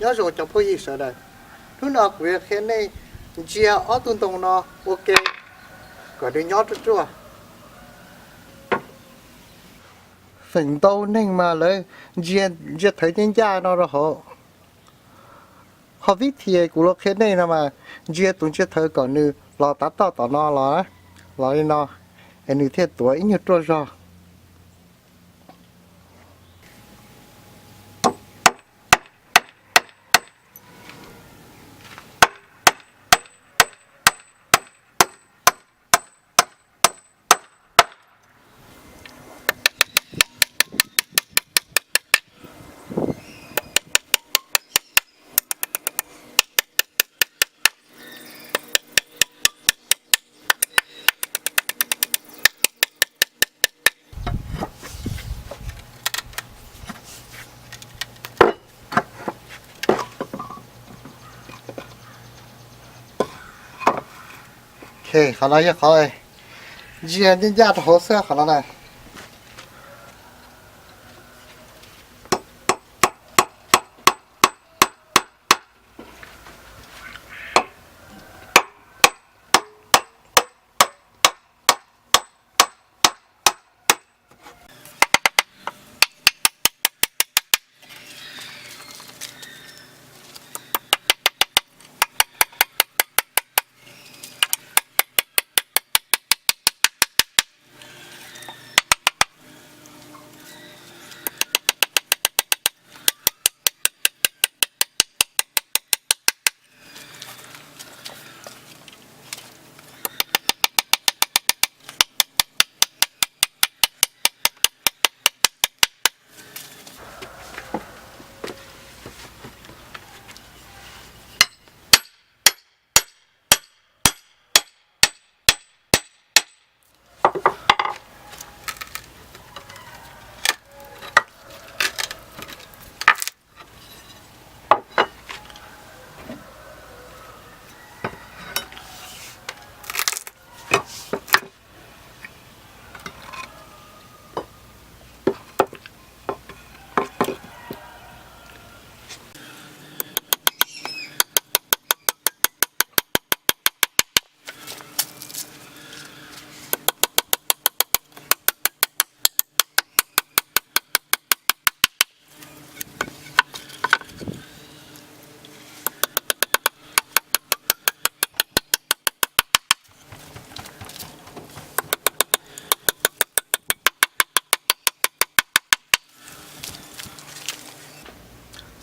nhớ rồi trong phố gì sợ đây thứ nào việc thế này chia ở tuần tông nó ok có đi nhớ chút chút phình tâu nên mà lấy chia chia thấy trên cha nó rồi họ viết thì của nó thế này mà chia tụng chia thấy còn như lo tát tao tao nó lo đi nó anh như thế tuổi như trôi rồi ok họ nói cho họ ơi chia trên cha hồ sơ họ nói này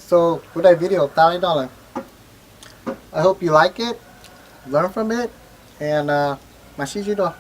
so của đây video tao đấy đó là I hope you like it learn from it and mà see you đó